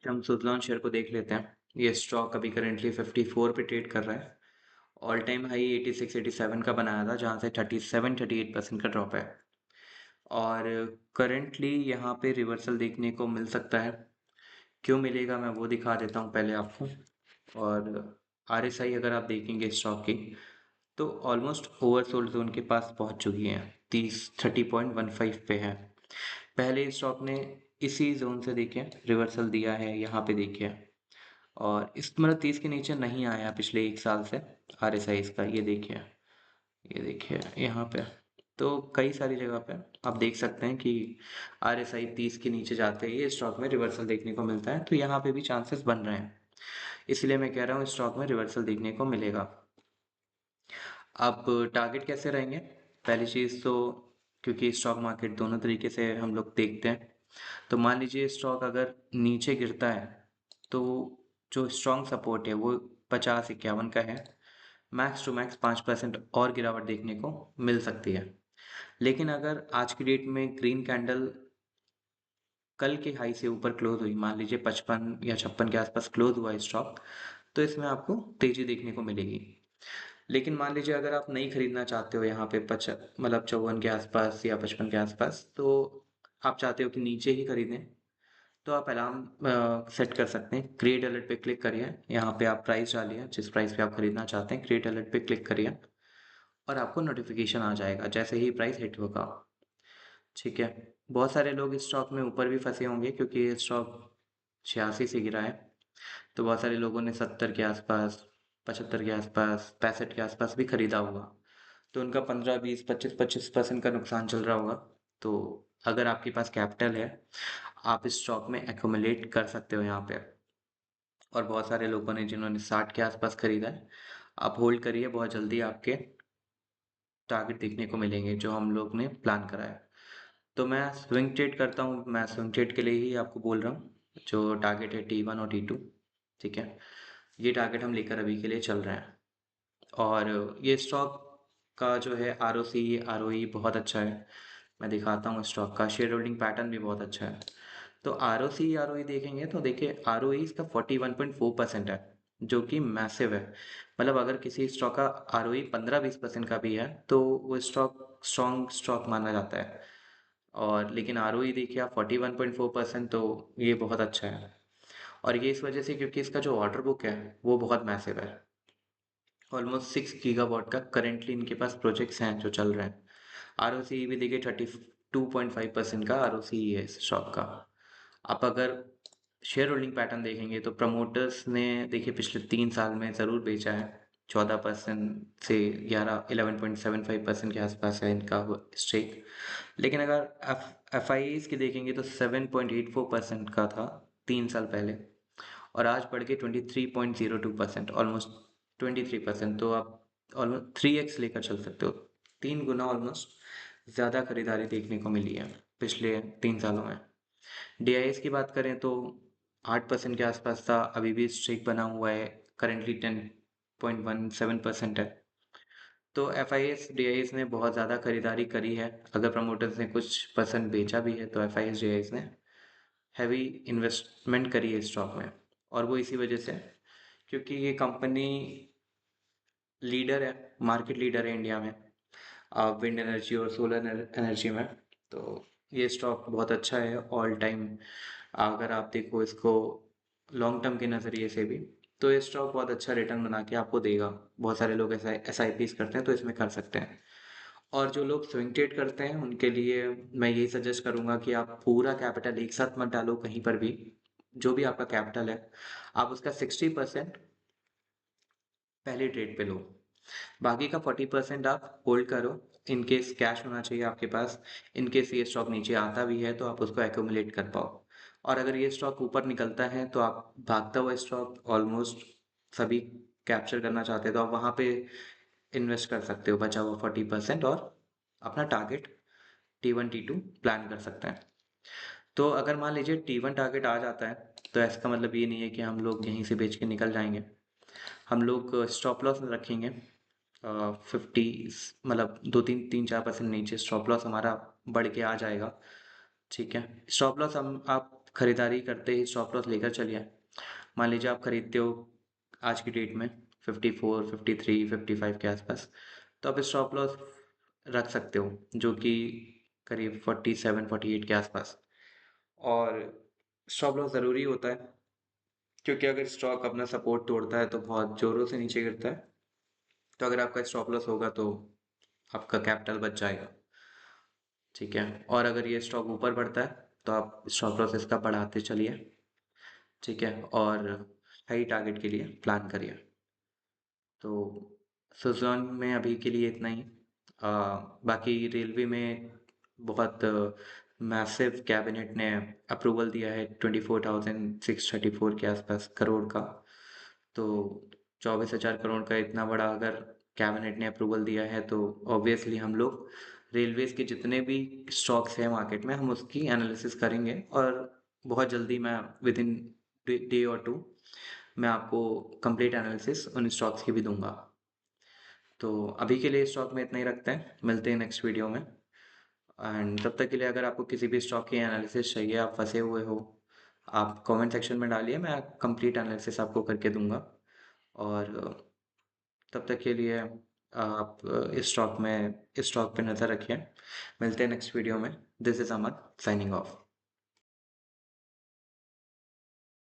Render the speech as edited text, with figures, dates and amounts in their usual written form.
हम सुज़लॉन शेयर को देख लेते हैं। ये स्टॉक अभी करेंटली 54 पे ट्रेड कर रहा है। ऑल टाइम हाई 86-87 का बनाया था, जहाँ से 37-38% का ड्रॉप है। और करंटली यहाँ पे रिवर्सल देखने को मिल सकता है। क्यों मिलेगा मैं वो दिखा देता हूँ पहले आपको। और आरएसआई अगर आप देखेंगे स्टॉक की, तो ऑलमोस्ट ओवरसोल्ड जोन के पास पहुँच चुकी है। 30 पे है। पहले स्टॉक ने इसी जोन से देखिए रिवर्सल दिया है, यहाँ पे देखिए। और इस मतलब 30 के नीचे नहीं आया पिछले 1 साल से आरएसआई इसका। ये देखिए यहाँ पे। तो कई सारी जगह पे आप देख सकते हैं कि आरएसआई 30 के नीचे जाते ही स्टॉक में रिवर्सल देखने को मिलता है। तो यहाँ पे भी चांसेस बन रहे हैं, इसलिए मैं कह रहा हूँ स्टॉक में रिवर्सल देखने को मिलेगा। अब टारगेट कैसे रहेंगे? पहली चीज़ तो, क्योंकि स्टॉक मार्केट दोनों तरीके से हम लोग देखते हैं, तो मान लीजिए स्टॉक अगर नीचे गिरता है तो जो स्ट्रॉन्ग सपोर्ट है वो 50-51 का है। मैक्स टू मैक्स 5% और गिरावट देखने को मिल सकती है। लेकिन अगर आज की डेट में ग्रीन कैंडल कल के हाई से ऊपर क्लोज हुई, मान लीजिए 55 या 56 के आसपास क्लोज हुआ स्टॉक, तो इसमें आपको तेजी देखने को मिलेगी। लेकिन मान लीजिए अगर आप नहीं खरीदना चाहते हो यहाँ पे मतलब 54 के आसपास या 55 के आसपास, तो आप चाहते हो कि नीचे ही खरीदें, तो आप अलार्म सेट कर सकते हैं। क्रिएट अलर्ट पे क्लिक करिए, यहाँ पे आप प्राइस डालिए जिस प्राइस पे आप खरीदना चाहते हैं, क्रिएट अलर्ट पे क्लिक करिए और आपको नोटिफिकेशन आ जाएगा जैसे ही प्राइस हिट होगा। ठीक है। बहुत सारे लोग इस स्टॉक में ऊपर भी फंसे होंगे, क्योंकि ये स्टॉक 86 से गिरा है। तो बहुत सारे लोगों ने 70 के आसपास, 75 के आसपास, 65 के आसपास भी खरीदा होगा। तो उनका 15-20-25% का नुकसान चल रहा होगा। तो अगर आपके पास कैपिटल है, आप इस स्टॉक में एक्यूमुलेट कर सकते हो यहाँ पे। और बहुत सारे लोगों ने जिन्होंने 60 के आसपास खरीदा है, आप होल्ड करिए, बहुत जल्दी आपके टारगेट देखने को मिलेंगे जो हम लोग ने प्लान करा है। तो मैं स्विंग ट्रेड करता हूँ, मैं स्विंग ट्रेड के लिए ही आपको बोल रहा हूँ। जो टारगेट है T1 और T2, ठीक है। ये टारगेट हम लेकर अभी के लिए चल रहे हैं। और ये स्टॉक का जो है ROC ROE बहुत अच्छा है। मैं दिखाता हूँ स्टॉक का शेयर होल्डिंग पैटर्न भी बहुत अच्छा है। तो ROC ROE देखेंगे तो देखिए ROE इसका 41.4% है, जो कि मैसिव है। मतलब अगर किसी स्टॉक का ROE 15-20% का भी है तो वो स्टॉक स्ट्रॉन्ग स्टॉक माना जाता है। और लेकिन ROE देखिए आप 41.4%, तो ये बहुत अच्छा है। और ये इस वजह से क्योंकि इसका जो ऑर्डर बुक है वो बहुत मैसिव है। ऑलमोस्ट 6 गीगावाट का करेंटली इनके पास प्रोजेक्ट्स हैं जो चल रहे हैं। ROCE भी देखिए 32.5% का ROCE है इस स्टॉक का। आप अगर शेयर होल्डिंग पैटर्न देखेंगे तो प्रमोटर्स ने देखिए पिछले 3 साल में ज़रूर बेचा है। 14% से 11.75% के आसपास है इनका स्टेक। लेकिन अगर एफ आई की देखेंगे तो 7.84% का था 3 साल पहले, और आज बढ़ के 23.02%, ऑलमोस्ट 23%। तो आप ऑलमोस्ट 3x लेकर चल सकते हो। 3 गुना ऑलमोस्ट ज़्यादा खरीदारी देखने को मिली है पिछले 3 सालों में। DIS की बात करें तो 8% के आसपास था, अभी भी स्ट्रेक बना हुआ है, करेंटली 10.17% है। तो FIS DIS ने बहुत ज़्यादा खरीदारी करी है। अगर प्रमोटर्स ने कुछ परसेंट बेचा भी है तो FIS DIS ने हैवी इन्वेस्टमेंट करी है स्टॉक में। और वो इसी वजह से, क्योंकि ये कंपनी लीडर है, मार्केट लीडर है इंडिया में विंड एनर्जी और सोलर एनर्जी में। तो ये स्टॉक बहुत अच्छा है ऑल टाइम। अगर आप देखो इसको लॉन्ग टर्म के नज़रिए से भी, तो ये स्टॉक बहुत अच्छा रिटर्न बना के आपको देगा। बहुत सारे लोग ऐसा SIPs करते हैं तो इसमें कर सकते हैं। और जो लोग स्विंग ट्रेड करते हैं उनके लिए मैं यही सजेस्ट करूंगा कि आप पूरा कैपिटल एक साथ मत डालो कहीं पर भी। जो भी आपका कैपिटल है, आप उसका 60% पहले ट्रेड पे लो, बाकी का 40% आप होल्ड करो। इनकेस कैश होना चाहिए आपके पास, इनकेस ये स्टॉक नीचे आता भी है तो आप उसको एक्यूमुलेट कर पाओ। और अगर ये स्टॉक ऊपर निकलता है तो आप भागता हुआ स्टॉक ऑलमोस्ट सभी कैप्चर करना चाहते हैं तो आप वहाँ पे इन्वेस्ट कर सकते हो बचा हुआ 40%, और अपना टारगेट T1 T2 प्लान कर सकते हैं। तो अगर मान लीजिए T1 टारगेट आ जाता है, तो इसका मतलब ये नहीं है कि हम लोग यहीं से बेच के निकल जाएंगे। हम लोग स्टॉप लॉस रखेंगे 50, मतलब 2-3-4% नीचे स्टॉप लॉस हमारा बढ़ के आ जाएगा। ठीक है। स्टॉप लॉस हम आप खरीदारी करते ही स्टॉप लॉस लेकर चलिए। मान लीजिए आप खरीदते हो आज की डेट में 54, 53, 55 के आसपास, तो आप स्टॉप लॉस रख सकते हो जो कि करीब 47, 48 के आसपास। और स्टॉप लॉस ज़रूरी होता है क्योंकि अगर स्टॉक अपना सपोर्ट तोड़ता है तो बहुत ज़ोरों से नीचे गिरता है। तो अगर आपका स्टॉप लॉस होगा तो आपका कैपिटल बच जाएगा, ठीक है। और अगर ये स्टॉक ऊपर बढ़ता है तो आप स्टॉप लॉस इसका बढ़ाते चलिए, ठीक है। और हाई टारगेट के लिए प्लान करिए। तो सुज़लॉन में अभी के लिए इतना ही। बाकी रेलवे में बहुत मैसिव कैबिनेट ने अप्रूवल दिया है 24,634 के आसपास करोड़ का। तो 24,000 करोड़ का इतना बड़ा अगर कैबिनेट ने अप्रूवल दिया है तो ऑब्वियसली हम लोग रेलवेज के जितने भी स्टॉक्स हैं मार्केट में हम उसकी एनालिसिस करेंगे। और बहुत जल्दी मैं विद इन डे और टू मैं आपको कंप्लीट एनालिसिस उन स्टॉक्स की भी दूंगा। तो अभी के लिए स्टॉक में इतना ही रखते हैं, मिलते हैं नेक्स्ट वीडियो में। एंड तब तक के लिए अगर आपको किसी भी स्टॉक की एनालिसिस चाहिए, आप फंसे हुए हो, आप कमेंट सेक्शन में डालिए, मैं कंप्लीट एनालिसिस आपको करके दूंगा। और तब तक के लिए आप इस स्टॉक पे नज़र रखिए। मिलते हैं नेक्स्ट वीडियो में। This is Aman signing off.